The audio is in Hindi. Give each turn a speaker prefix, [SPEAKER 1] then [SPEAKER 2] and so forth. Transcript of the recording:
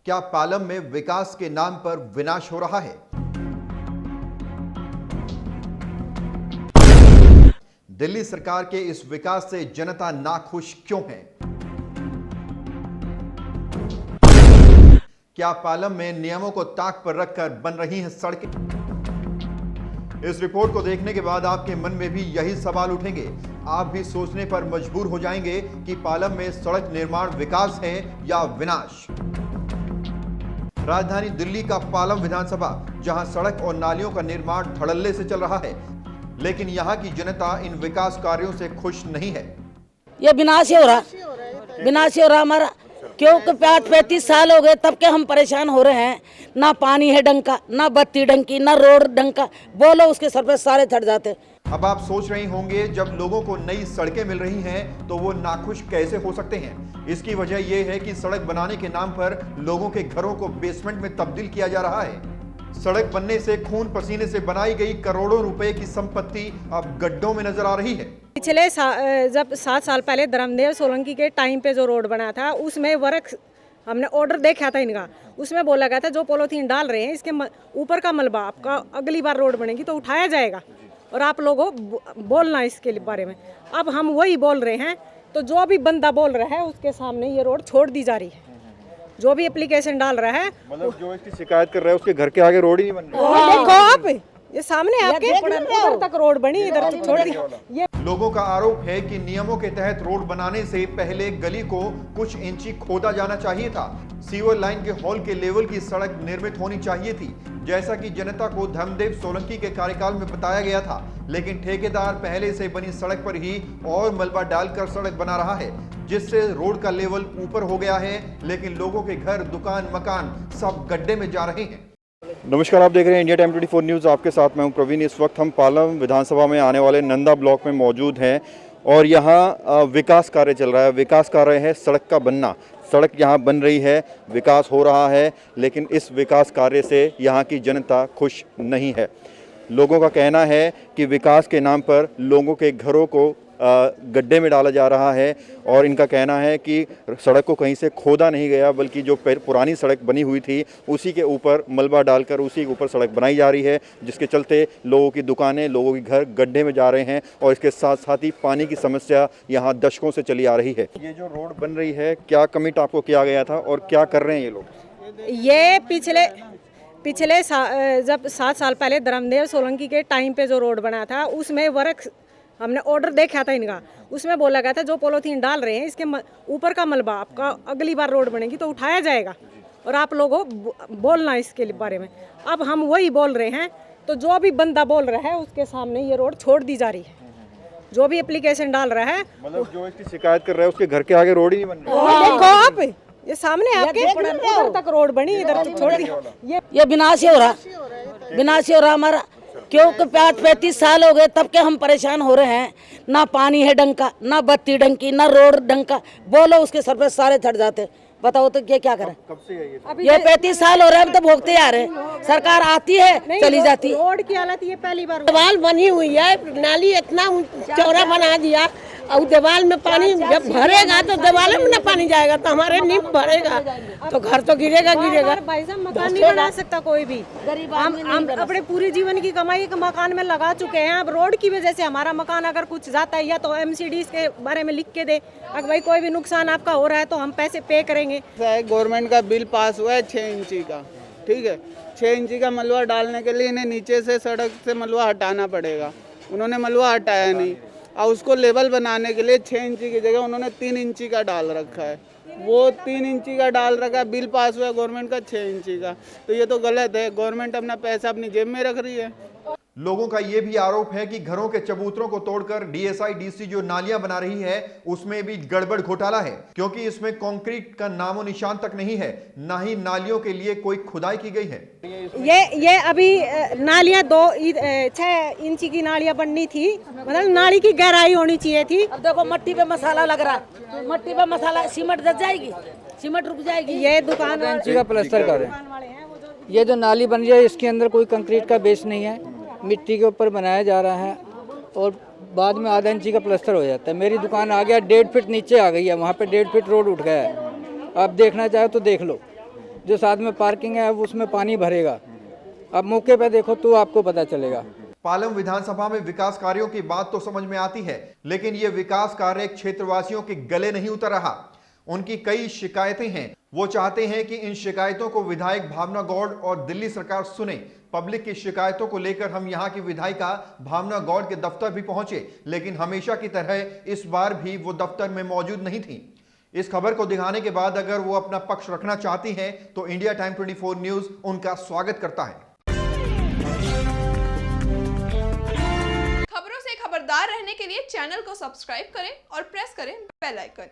[SPEAKER 1] क्या पालम में विकास के नाम पर विनाश हो रहा है? दिल्ली सरकार के इस विकास से जनता नाखुश क्यों है? क्या पालम में नियमों को ताक पर रखकर बन रही हैं सड़कें? इस रिपोर्ट को देखने के बाद आपके मन में भी यही सवाल उठेंगे। आप भी सोचने पर मजबूर हो जाएंगे कि पालम में सड़क निर्माण विकास है या विनाश। राजधानी दिल्ली का पालम विधानसभा, जहां सड़क और नालियों का निर्माण धड़ल्ले से चल रहा है, लेकिन यहां की जनता इन विकास कार्यों से खुश नहीं है।
[SPEAKER 2] ये विनाश ही हो रहा हमारा, क्योंकि 35 साल हो गए तब के हम परेशान हो रहे हैं। ना पानी है ढंग का, ना बत्ती ढंग की, ना रोड ढंग का, बोलो उसके सर पे सारे चढ़ जाते।
[SPEAKER 1] अब आप सोच रही होंगे, जब लोगों को नई सड़कें मिल रही हैं तो वो नाखुश कैसे हो सकते हैं। इसकी वजह यह है कि सड़क बनाने के नाम पर लोगों के घरों को बेसमेंट में तब्दील किया जा रहा है। सड़क बनने से खून पसीने से बनाई गई करोड़ों रुपए की संपत्ति अब गड्ढों में नजर आ रही है।
[SPEAKER 3] पिछले जब 7 साल पहले धर्मदेव सोलंकी के टाइम पे जो रोड बना था, उसमें वर्क हमने ऑर्डर देखा था इनका, उसमें बोला गया था जो पॉलीथीन डाल रहे हैं इसके ऊपर का मलबा आपका अगली बार रोड बनेगी तो उठाया जाएगा और आप लोगों बोलना इसके बारे में। अब हम वही बोल रहे हैं, तो जो भी बंदा बोल रहा है उसके सामने ये रोड छोड़ दी जा रही है। जो भी एप्लीकेशन डाल रहा है, मतलब
[SPEAKER 4] जो इसकी शिकायत कर रहा है उसके घर के आगे रोड ही नहीं बन रही।
[SPEAKER 3] देखो आप, ये सामने आपके इधर तक रोड बनी, इधर तो छोड़ दी। ये
[SPEAKER 1] लोगों का आरोप है कि नियमों के तहत रोड बनाने से पहले गली को कुछ इंची खोदा जाना चाहिए था। सीवर लाइन के हॉल के लेवल की सड़क निर्मित होनी चाहिए थी, जैसा कि जनता को धर्मदेव सोलंकी के कार्यकाल में बताया गया था। लेकिन ठेकेदार पहले से बनी सड़क पर ही और मलबा डालकर सड़क बना रहा है, जिससे रोड का लेवल ऊपर हो गया है, लेकिन लोगों के घर, दुकान, मकान सब गड्ढे में जा रहे हैं।
[SPEAKER 4] नमस्कार, आप देख रहे हैं इंडिया टाइम 24 न्यूज़। आपके साथ मैं हूं प्रवीण। इस वक्त हम पालम विधानसभा में आने वाले नंदा ब्लॉक में मौजूद हैं और यहाँ विकास कार्य चल रहा है। विकास कार्य है सड़क का बनना। सड़क यहाँ बन रही है, विकास हो रहा है, लेकिन इस विकास कार्य से यहाँ की जनता खुश नहीं है। लोगों का कहना है कि विकास के नाम पर लोगों के घरों को गड्ढे में डाला जा रहा है और इनका कहना है कि सड़क को कहीं से खोदा नहीं गया, बल्कि जो पुरानी सड़क बनी हुई थी उसी के ऊपर मलबा डालकर उसी के ऊपर सड़क बनाई जा रही है, जिसके चलते लोगों की दुकानें, लोगों के घर गड्ढे में जा रहे हैं और इसके साथ साथ ही पानी की समस्या यहाँ दशकों से चली आ रही है। ये जो रोड बन रही है, क्या कमिट आपको किया गया था और क्या कर रहे हैं ये लोग?
[SPEAKER 3] ये पिछले जब 7 साल पहले धर्मदेव सोलंकी के टाइम पे जो रोड बना था, उसमें वर्क हमने ऑर्डर देखा था इनका, उसमें बोला गया था जो पॉलीथीन डाल रहे हैं इसके ऊपर का मलबा आपका अगली बार रोड बनेगी तो उठाया जाएगा और आप लोगों बोलना इसके बारे में। अब हम वही बोल रहे हैं, तो जो भी बंदा बोल रहा है उसके सामने ये रोड छोड़ दी जा रही है। जो भी एप्लीकेशन डाल रहा है,
[SPEAKER 4] मतलब जो इसकी शिकायत कर रहा है उसके घर के आगे रोड ही नहीं बन रही।
[SPEAKER 3] देखो आप, ये सामने आपके इधर तक रोड बनी, इधर तो छोड़ दी।
[SPEAKER 2] ये विनाश ही हो रहा हमारा, क्योंकि 35 साल हो गए तब के हम परेशान हो रहे हैं। ना पानी है ढंग का, ना बत्ती ढंग की, ना रोड ढंग का, बोलो उसके सर पे सारे चढ़ जाते। बताओ तो क्या करें।
[SPEAKER 4] कब से है
[SPEAKER 2] ये 35 साल हो रहे हैं, अब तो भोगते आ रहे हैं। सरकार आती है चली जाती है।
[SPEAKER 3] रोड की हालत ये पहली बार
[SPEAKER 5] दीवार बनी हुई है, नाली इतना चौड़ा बना दिया और दीवार में पानी जब भरेगा तो दीवार में ना पानी जाएगा तो हमारे नींव भरेगा तो घर तो गिरेगा।
[SPEAKER 3] भाई साहब, मकान नहीं बना सकता कोई भी। हम अपने पूरे जीवन की कमाई मकान में लगा चुके हैं। अब रोड की वजह से हमारा मकान अगर कुछ जाता है, या तो MCD के बारे में लिख के दे, अगर भाई कोई भी नुकसान आपका हो रहा है तो हम पैसे पे करेंगे।
[SPEAKER 6] गवर्नमेंट का बिल पास हुआ है 6 इंची का, ठीक है। 6 इंची का मलबा डालने के लिए इन्हें नीचे से सड़क से मलबा हटाना पड़ेगा। उन्होंने मलबा हटाया नहीं और उसको लेवल बनाने के लिए 6 इंची की जगह उन्होंने 3 इंची का डाल रखा है। वो 3 इंची का डाल रखा है, बिल पास हुआ है गवर्नमेंट का 6 इंची का, तो ये तो गलत है। गवर्नमेंट अपना पैसा अपनी जेब में रख रही है।
[SPEAKER 1] लोगों का यह भी आरोप है कि घरों के चबूतरों को तोड़कर DSI-DC जो नालियां बना रही है उसमें भी गड़बड़ घोटाला है, क्योंकि इसमें कंक्रीट का नामो निशान तक नहीं है, ना ही नालियों के लिए कोई खुदाई की गई है।
[SPEAKER 3] ये अभी नालियां 6 इंची की नालियां बननी थी, मतलब नाली की गहराई होनी चाहिए थी।
[SPEAKER 2] अब देखो मट्टी पे मसाला लग रहा है, मट्टी पे मसाला, सीमेंट दस जाएगी, सीमेंट रुक जाएगी।
[SPEAKER 3] ये दुकान
[SPEAKER 7] का प्लास्टर कर रहे हैं। ये जो नाली बन रही है इसके अंदर कोई कंक्रीट का बेस नहीं है, मिट्टी के ऊपर बनाया जा रहा है और बाद में आधा इंची का प्लास्टर हो जाता है। मेरी दुकान आ गया 1.5 फीट नीचे आ गई है, वहाँ पे 1.5 फीट रोड उठ गया है। आप देखना चाहो तो देख लो। जो साथ में पार्किंग है उसमें पानी भरेगा। अब मौके पे देखो तो आपको पता चलेगा।
[SPEAKER 1] पालम विधानसभा में विकास कार्यों की बात तो समझ में आती है, लेकिन ये विकास कार्य क्षेत्रवासियों के गले नहीं उतर रहा। उनकी कई शिकायतें हैं। वो चाहते हैं कि इन शिकायतों को विधायक भावना गौड़ और दिल्ली सरकार सुने। पब्लिक की शिकायतों को लेकर हम यहां की विधायिका भावना गौड़ के दफ्तर भी पहुंचे, लेकिन हमेशा की तरह इस बार भी वो दफ्तर में मौजूद नहीं थी। इस खबर को दिखाने के बाद अगर वो अपना पक्ष रखना चाहती हैं तो इंडिया टाइम 24 न्यूज उनका स्वागत करता है।
[SPEAKER 8] खबरों से खबरदार रहने के लिए चैनल को सब्सक्राइब करें और प्रेस करें बेल आइकन।